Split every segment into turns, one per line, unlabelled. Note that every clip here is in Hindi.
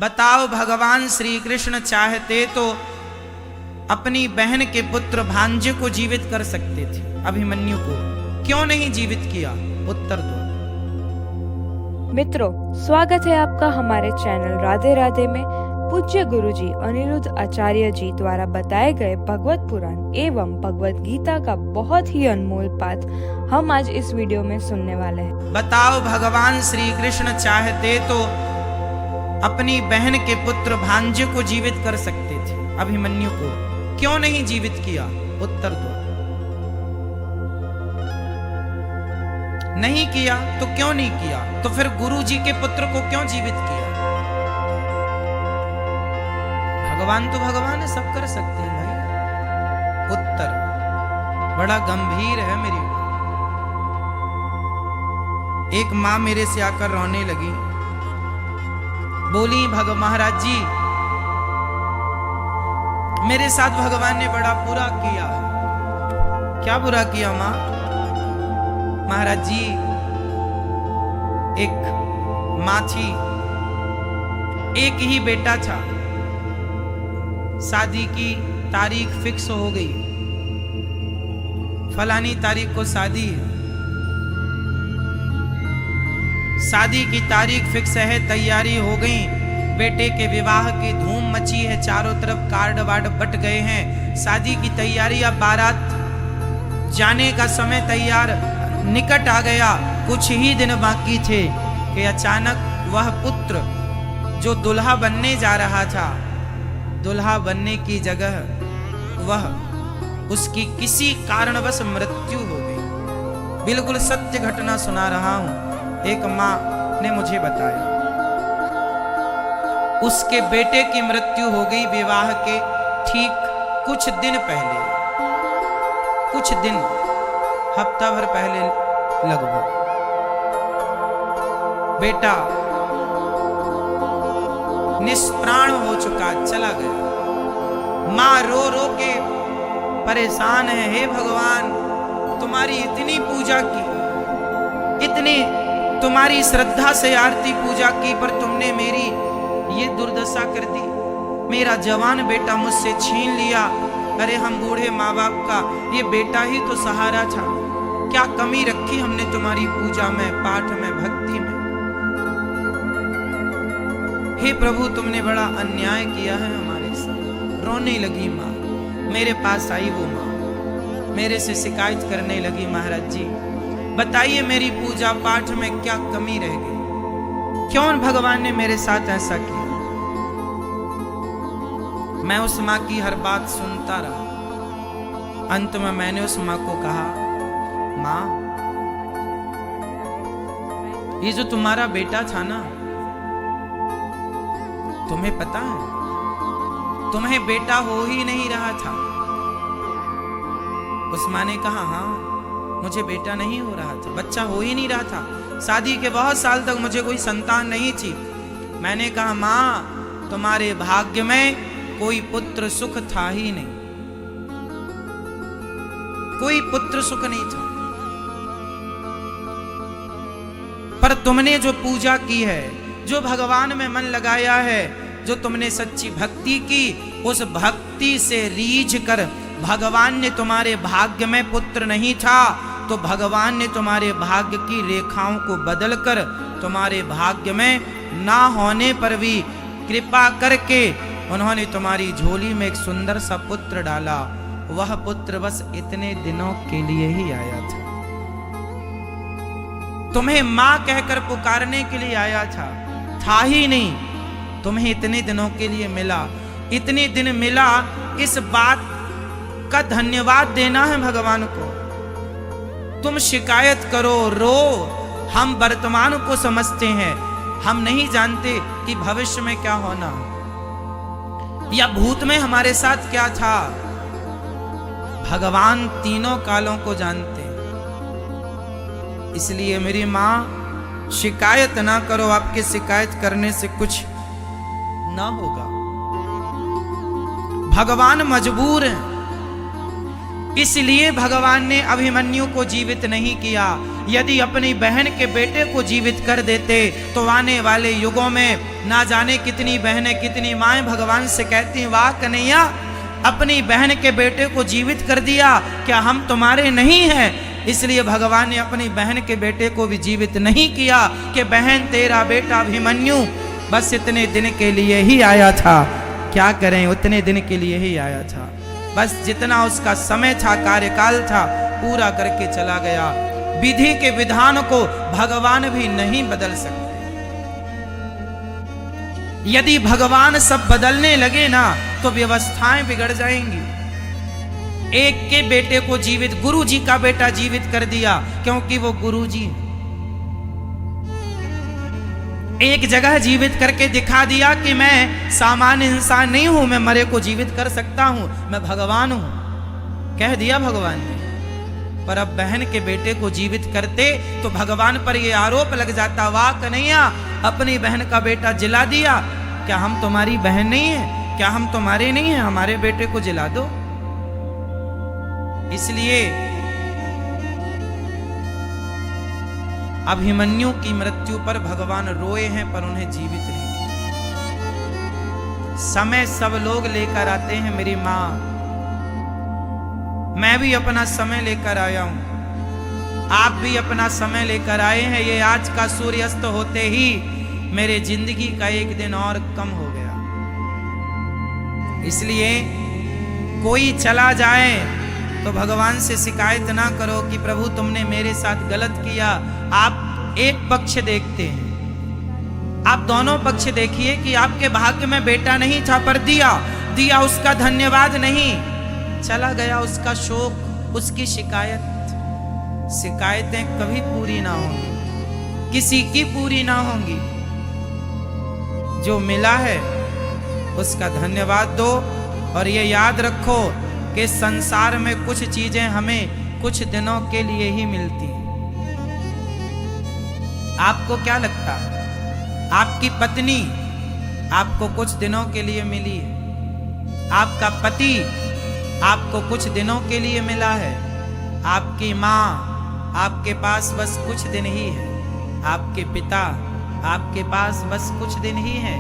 बताओ भगवान श्री कृष्ण चाहते तो अपनी बहन के पुत्र भांजे को जीवित कर सकते थे, अभिमन्यु को क्यों नहीं जीवित किया? उत्तर दो।
मित्रों, स्वागत है आपका हमारे चैनल राधे राधे में। पूज्य गुरुजी अनिरुद्ध आचार्य जी द्वारा बताए गए भगवत पुराण एवं भगवत गीता का बहुत ही अनमोल पाठ हम आज इस वीडियो में सुनने वाले हैं।
बताओ भगवान श्री कृष्ण चाहते तो अपनी बहन के पुत्र भांजे को जीवित कर सकते थे, अभिमन्यु को क्यों नहीं जीवित किया? उत्तर दो। नहीं किया तो क्यों नहीं किया? तो फिर गुरु जी के पुत्र को क्यों जीवित किया? भगवान तो भगवान है, सब कर सकते हैं भाई। उत्तर बड़ा गंभीर है मेरी बात। एक मां मेरे से आकर रोने लगी, बोली महाराज जी मेरे साथ भगवान ने बड़ा बुरा किया। क्या बुरा किया मां? महाराज जी एक मां थी, एक ही बेटा था, शादी की तारीख फिक्स हो गई, फलानी तारीख को शादी है, शादी की तारीख फिक्स है, तैयारी हो गई, बेटे के विवाह की धूम मची है, चारों तरफ कार्ड वार्ड बट गए हैं, शादी की तैयारी, अब बारात जाने का समय तैयार निकट आ गया, कुछ ही दिन बाकी थे कि अचानक वह पुत्र जो दुल्हा बनने जा रहा था, दुल्हा बनने की जगह वह उसकी किसी कारणवश मृत्यु हो गई। बिल्कुल सत्य घटना सुना रहा हूं, एक मां ने मुझे बताया उसके बेटे की मृत्यु हो गई विवाह के ठीक कुछ दिन पहले, कुछ दिन हफ्ता भर पहले लगभग। बेटा निष्प्राण हो चुका, चला गया। मां रो रो के परेशान है, हे भगवान तुम्हारी इतनी पूजा की, इतनी तुम्हारी श्रद्धा से आरती पूजा की, पर तुमने मेरी ये दुर्दशा कर दी, मेरा जवान बेटा मुझसे छीन लिया। अरे हम बूढ़े माँ बाप का ये बेटा ही तो सहारा था, क्या कमी रखी हमने तुम्हारी पूजा में, पाठ में, भक्ति में? हे प्रभु तुमने बड़ा अन्याय किया है हमारे साथ। रोने लगी माँ, मेरे पास आई वो माँ, मेरे से शिकायत करने लगी, महाराज जी बताइए मेरी पूजा पाठ में क्या कमी रह गई, क्यों भगवान ने मेरे साथ ऐसा किया? मैं उस माँ की हर बात सुनता रहा। अंत में मैंने उस माँ को कहा, माँ ये जो तुम्हारा बेटा था ना, तुम्हें पता है तुम्हें बेटा हो ही नहीं रहा था। उस माँ ने कहा, हाँ मुझे बेटा नहीं हो रहा था, बच्चा हो ही नहीं रहा था, शादी के बहुत साल तक मुझे कोई संतान नहीं थी। मैंने कहा, माँ तुम्हारे भाग्य में कोई पुत्र सुख था ही नहीं, कोई पुत्र सुख नहीं था, पर तुमने जो पूजा की है, जो भगवान में मन लगाया है, जो तुमने सच्ची भक्ति की, उस भक्ति से रीझ कर भगवान ने तुम्हारे भाग्य में पुत्र नहीं था, तो भगवान ने तुम्हारे भाग्य की रेखाओं को बदलकर तुम्हारे भाग्य में ना होने पर भी कृपा करके उन्होंने तुम्हारी झोली में एक सुंदर सा पुत्र डाला। वह पुत्र बस इतने दिनों के लिए ही आया था, तुम्हें मां कहकर पुकारने के लिए आया था ही नहीं, तुम्हें इतने दिनों के लिए मिला, इतने दिन मिला, इस बात का धन्यवाद देना है भगवान को। तुम शिकायत करो, रो, हम वर्तमान को समझते हैं, हम नहीं जानते कि भविष्य में क्या होना या भूत में हमारे साथ क्या था। भगवान तीनों कालों को जानते, इसलिए मेरी मां शिकायत ना करो, आपके शिकायत करने से कुछ ना होगा। भगवान मजबूर हैं, इसलिए भगवान ने अभिमन्यु को जीवित नहीं किया। यदि अपनी बहन के बेटे को जीवित कर देते तो आने वाले युगों में ना जाने कितनी बहनें कितनी माएं भगवान से कहती, वाह कन्हैया, अपनी बहन के बेटे को जीवित कर दिया, क्या हम तुम्हारे नहीं हैं? इसलिए भगवान ने अपनी बहन के बेटे को भी जीवित नहीं किया कि बहन तेरा बेटा अभिमन्यु बस इतने दिन के लिए ही आया था। क्या करें, उतने दिन के लिए ही आया था, बस जितना उसका समय था, कार्यकाल था, पूरा करके चला गया। विधि के विधान को भगवान भी नहीं बदल सकते। यदि भगवान सब बदलने लगे ना तो व्यवस्थाएं बिगड़ जाएंगी। एक के बेटे को जीवित, गुरु जी का बेटा जीवित कर दिया क्योंकि वो गुरु जी हैं। एक जगह जीवित करके दिखा दिया कि मैं सामान्य इंसान नहीं हूं, मैं मरे को जीवित कर सकता हूं, मैं भगवान हूं, कह दिया भगवान ने। पर अब बहन के बेटे को जीवित करते तो भगवान पर यह आरोप लग जाता, वाह कन्हैया, अपनी बहन का बेटा जिला दिया, क्या हम तुम्हारी बहन नहीं है? क्या हम तुम्हारे नहीं हैं? हमारे बेटे को जिला दो। इसलिए अभिमन्यु की मृत्यु पर भगवान रोए हैं पर उन्हें जीवित नहीं किया। समय सब लोग लेकर आते हैं मेरी मां, मैं भी अपना समय लेकर आया हूं, आप भी अपना समय लेकर आए हैं। ये आज का सूर्यास्त होते ही मेरे जिंदगी का एक दिन और कम हो गया। इसलिए कोई चला जाए तो भगवान से शिकायत ना करो कि प्रभु तुमने मेरे साथ गलत किया। आप एक पक्ष देखते हैं, आप दोनों पक्ष देखिए कि आपके भाग्य में बेटा नहीं था पर दिया उसका धन्यवाद नहीं, चला गया उसका शोक, उसकी शिकायतें कभी पूरी ना होंगी, किसी की पूरी ना होंगी। जो मिला है उसका धन्यवाद दो और ये याद रखो कि संसार में कुछ चीजें हमें कुछ दिनों के लिए ही मिलती हैं। आपको क्या लगता है? आपकी पत्नी आपको कुछ दिनों के लिए मिली है, आपका पति आपको कुछ दिनों के लिए मिला है, आपकी माँ आपके पास बस कुछ दिन ही है, आपके पिता आपके पास बस कुछ दिन ही है।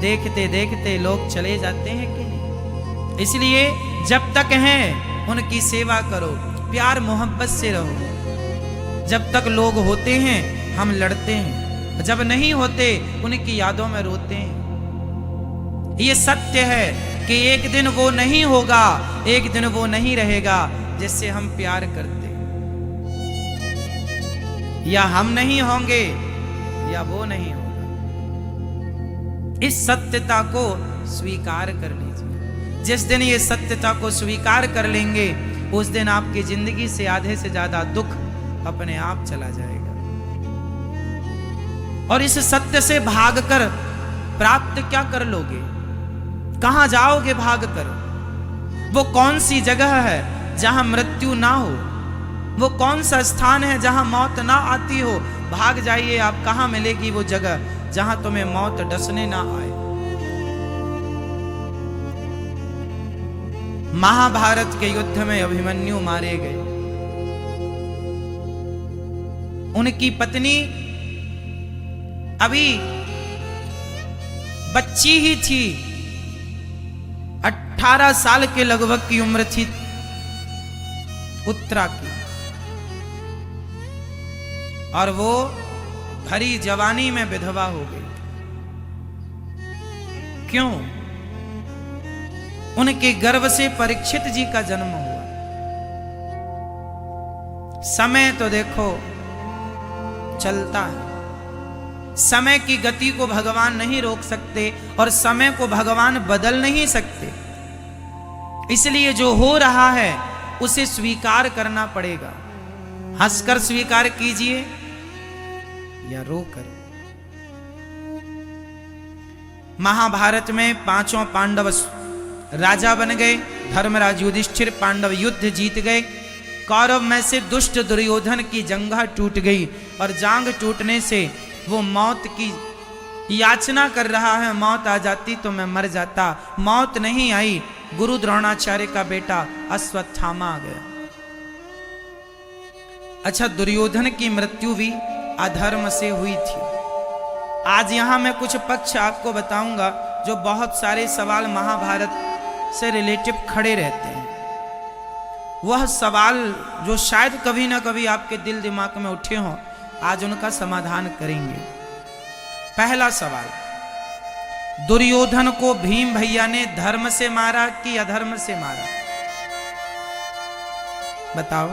देखते देखते लोग चले जाते हैं कि नहीं? इसलिए जब तक हैं उनकी सेवा करो, प्यार मोहब्बत से रहो। जब तक लोग होते हैं हम लड़ते हैं, जब नहीं होते उनकी यादों में रोते हैं। ये सत्य है कि एक दिन वो नहीं होगा, एक दिन वो नहीं रहेगा जिससे हम प्यार करते हैं। या हम नहीं होंगे या वो नहीं होगा। इस सत्यता को स्वीकार कर लीजिए। जिस दिन ये सत्यता को स्वीकार कर लेंगे उस दिन आपकी जिंदगी से आधे से ज्यादा दुख अपने आप चला जाएगा। और इस सत्य से भागकर प्राप्त क्या कर लोगे? कहां जाओगे भागकर? वो कौन सी जगह है जहां मृत्यु ना हो? वो कौन सा स्थान है जहां मौत ना आती हो? भाग जाइए, आप कहां मिलेगी वो जगह जहां तुम्हें मौत डसने ना आए। महाभारत के युद्ध में अभिमन्यु मारे गए। उनकी पत्नी अभी बच्ची ही थी, 18 साल के लगभग की उम्र थी उत्तरा की, और वो भरी जवानी में विधवा हो गई। क्यों? उनके गर्भ से परीक्षित जी का जन्म हुआ। समय तो देखो चलता है, समय की गति को भगवान नहीं रोक सकते और समय को भगवान बदल नहीं सकते। इसलिए जो हो रहा है उसे स्वीकार करना पड़ेगा। हंसकर स्वीकार कीजिए या रोकर। महाभारत में पांचों पांडव राजा बन गए। धर्मराज युधिष्ठिर पांडव युद्ध जीत गए। कौरव में से दुष्ट दुर्योधन की जंघा टूट गई और जांग टूटने से वो मौत की याचना कर रहा है। मौत आ जाती तो मैं मर जाता, मौत नहीं आई। गुरु द्रोणाचार्य का बेटा अश्वत्थामा आ गया। अच्छा, दुर्योधन की मृत्यु भी अधर्म से हुई थी। आज यहां मैं कुछ पक्ष आपको बताऊंगा जो बहुत सारे सवाल महाभारत से रिलेटिव खड़े रहते हैं। वह सवाल जो शायद कभी ना कभी आपके दिल दिमाग में उठे हों, आज उनका समाधान करेंगे। पहला सवाल, दुर्योधन को भीम भैया ने धर्म से मारा कि अधर्म से मारा? बताओ।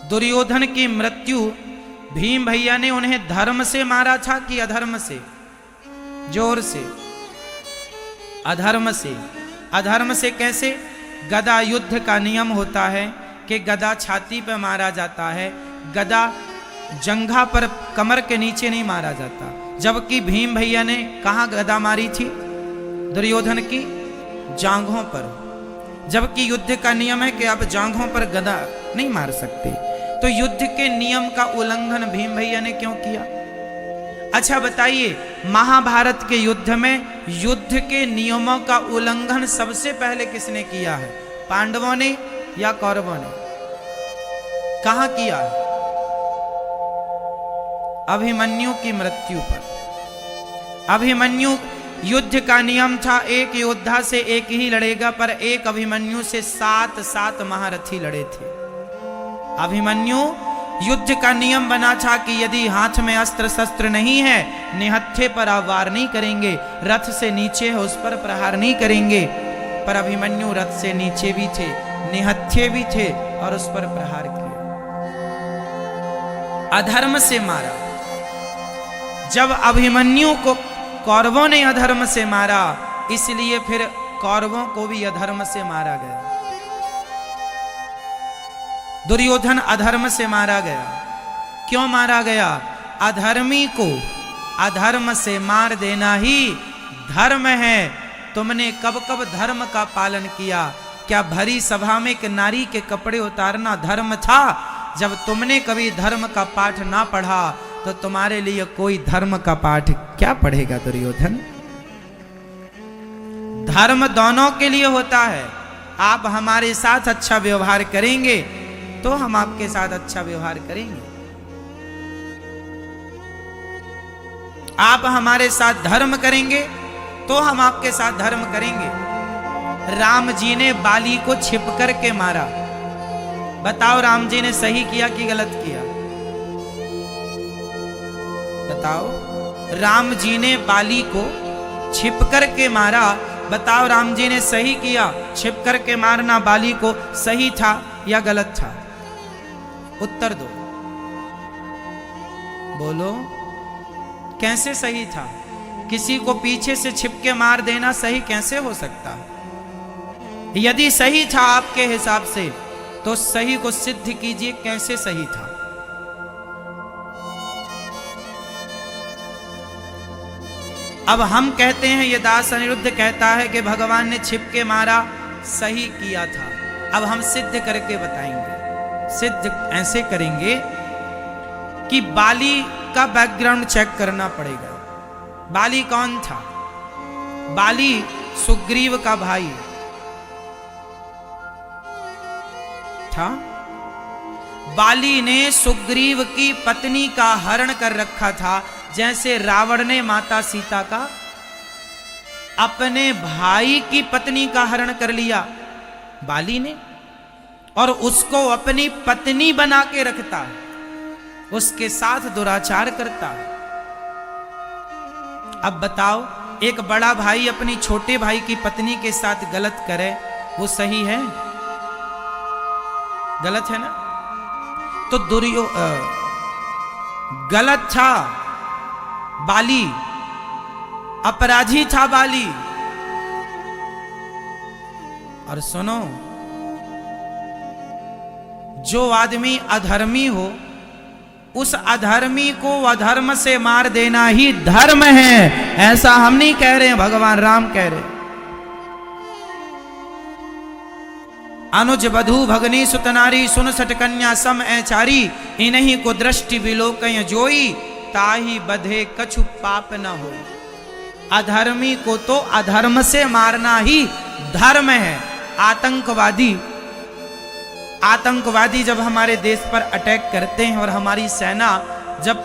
दुर्योधन की मृत्यु भीम भैया ने उन्हें धर्म से मारा था कि अधर्म से? जोर से। अधर्म से। अधर्म से कैसे? गदा युद्ध का नियम होता है कि गदा छाती पर मारा जाता है, गदा जंघा पर कमर के नीचे नहीं मारा जाता। जबकि भीम भैया ने कहां गदा मारी थी? दुर्योधन की जांघों पर। जबकि युद्ध का नियम है कि आप जांघों पर गदा नहीं मार सकते, तो युद्ध के नियम का उल्लंघन भीम भैया ने क्यों किया? अच्छा बताइए, महाभारत के युद्ध में युद्ध के नियमों का उल्लंघन सबसे पहले किसने किया है? पांडवों ने या कौरवों ने? कहां किया है? अभिमन्यु की मृत्यु पर। अभिमन्यु, युद्ध का नियम था एक योद्धा से एक ही लड़ेगा, पर एक अभिमन्यु से 7 महारथी लड़े थे। अभिमन्यु, युद्ध का नियम बना था कि यदि हाथ में अस्त्र शस्त्र नहीं है, निहत्थे पर आप वार नहीं करेंगे, रथ से नीचे है उस पर प्रहार नहीं करेंगे। पर अभिमन्यु रथ से नीचे भी थे, निहत्थे भी थे और उस पर प्रहार किया। अधर्म से मारा। जब अभिमन्यु को कौरवों ने अधर्म से मारा, इसलिए फिर कौरवों को भी अधर्म से मारा गया। दुर्योधन अधर्म से मारा गया। क्यों मारा गया? अधर्मी को अधर्म से मार देना ही धर्म है। तुमने कब कब धर्म का पालन किया? क्या भरी सभा में एक नारी के कपड़े उतारना धर्म था? जब तुमने कभी धर्म का पाठ ना पढ़ा, तो तुम्हारे लिए कोई धर्म का पाठ क्या पढ़ेगा दुर्योधन? धर्म दोनों के लिए होता है। आप हमारे साथ अच्छा व्यवहार करेंगे तो हम आपके साथ अच्छा व्यवहार करेंगे। आप हमारे साथ धर्म करेंगे तो हम आपके साथ धर्म करेंगे। राम जी ने बाली को छिप करके मारा। बताओ, राम जी ने सही किया कि गलत किया? बताओ। राम जी ने बाली को छिप करके मारा। बताओ, राम जी ने सही किया? छिप करके मारना बाली को सही था या गलत था? उत्तर दो, बोलो। कैसे सही था? किसी को पीछे से छिप के मार देना सही कैसे हो सकता? यदि सही था आपके हिसाब से, तो सही को सिद्ध कीजिए, कैसे सही था? अब हम कहते हैं, ये दास अनिरुद्ध कहता है कि भगवान ने छिप के मारा, सही किया था। अब हम सिद्ध करके बताएंगे। सिद्ध ऐसे करेंगे कि बाली का बैकग्राउंड चेक करना पड़ेगा। बाली कौन था? बाली सुग्रीव का भाई था। बाली ने सुग्रीव की पत्नी का हरण कर रखा था, जैसे रावण ने माता सीता का, अपने भाई की पत्नी का हरण कर लिया बाली ने, और उसको अपनी पत्नी बना के रखता है, उसके साथ दुराचार करता है। अब बताओ, एक बड़ा भाई अपनी छोटे भाई की पत्नी के साथ गलत करे, वो सही है? गलत है ना? तो गलत था बाली, अपराधी था बाली। और सुनो, जो आदमी अधर्मी हो, उस अधर्मी को अधर्म से मार देना ही धर्म है। ऐसा हम नहीं कह रहे हैं, भगवान राम कह रहे हैं। अनुज बधू भगनी सुतनारी, सुन सट कन्या सम ऐचारी, इन्हीं को दृष्टि विलोकय जोई, ताही बधे कछु पाप न हो। अधर्मी को तो अधर्म से मारना ही धर्म है। आतंकवादी आतंकवादी जब हमारे देश पर अटैक करते हैं और हमारी सेना जब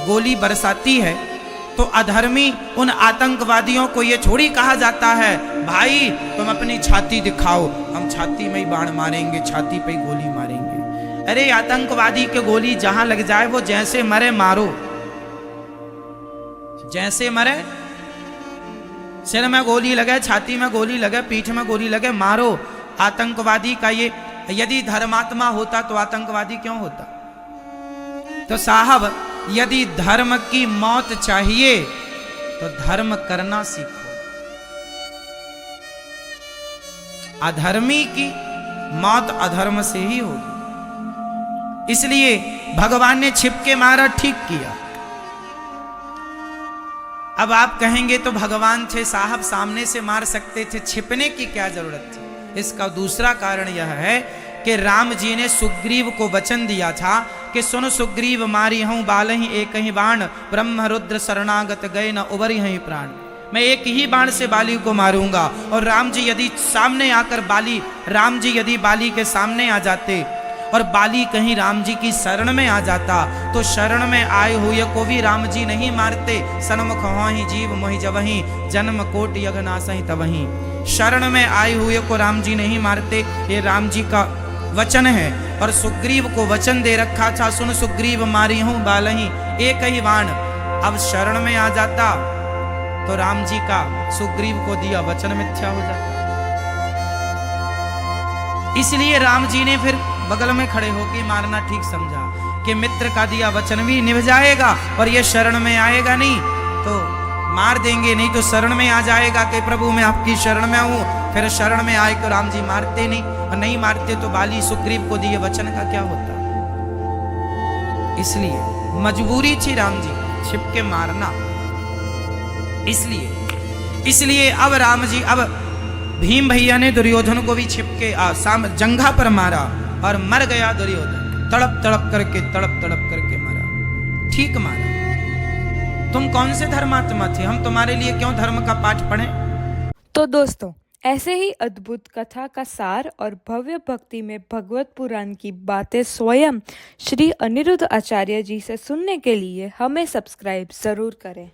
गोली बरसाती है, तो अधर्मी उन आतंकवादियों को ये थोड़ी कहा जाता है भाई तुम अपनी छाती दिखाओ, हम छाती में ही बाण मारेंगे, छाती पे ही गोली मारेंगे। अरे आतंकवादी के गोली जहां लग जाए वो जैसे मरे मारो, जैसे मरे, सिर में गोली लगे, छाती में गोली लगे, पीठ में गोली लगे, मारो। आतंकवादी का ये, यदि धर्मात्मा होता तो आतंकवादी क्यों होता? तो साहब यदि धर्म की मौत चाहिए तो धर्म करना सीखो। अधर्मी की मौत अधर्म से ही होगी। इसलिए भगवान ने छिप के मारा, ठीक किया। अब आप कहेंगे तो भगवान थे साहब, सामने से मार सकते थे, छिपने की क्या जरूरत थी? इसका दूसरा कारण यह है कि राम जी ने सुग्रीव को वचन दिया था कि सुन सुग्रीव मारी हूं बालहि एक ही बाण, ब्रह्म रुद्र शरणागत गए न उबरी हई प्राण। मैं एक ही बाण से बाली को मारूंगा। और राम जी यदि सामने आकर राम जी यदि बाली के सामने आ जाते और बाली कहीं राम जी की शरण में आ जाता, तो शरण में आए हुए को भी राम जी नहीं मारते। सन्मुख होहि जीव मोहि जबहि, जन्म कोट यज्ञ नासहि तबहि। शरण में आए हुए को राम जी नहीं मारते, ये राम जी का वचन है। और सुग्रीव को वचन दे रखा था, सुन सुग्रीव मारी हूं बालहि एक ही बाण। अब शरण में आ जाता तो राम जी का सुग्रीव को दिया वचन मिथ्या हो जाता। इसलिए राम जी ने फिर बगल में खड़े होकर मारना ठीक समझा कि मित्र का दिया वचन भी निभ जाएगा और ये शरण में आएगा नहीं तो मार देंगे, नहीं तो शरण में आ जाएगा कि प्रभु मैं आपकी शरण में हूं। फिर शरण में आए तो राम जी मारते नहीं, और नहीं मारते तो बाली सुग्रीव को दिए वचन का क्या होता। इसलिए मजबूरी थी राम जी छिप के मारना। इसलिए अब राम जी, अब भीम भैया ने दुर्योधन को भी छिप के जंघा पर मारा और मर गया दुर्योधन। तड़प तड़प करके मारा, ठीक मारा। तुम कौन से धर्मात्मा थे? हम तुम्हारे लिए क्यों धर्म का पाठ पढ़ें?
तो दोस्तों, ऐसे ही अद्भुत कथा का सार और भव्य भक्ति में भगवत पुराण की बातें स्वयं श्री अनिरुद्ध आचार्य जी से सुनने के लिए हमें सब्सक्राइब जरूर करें।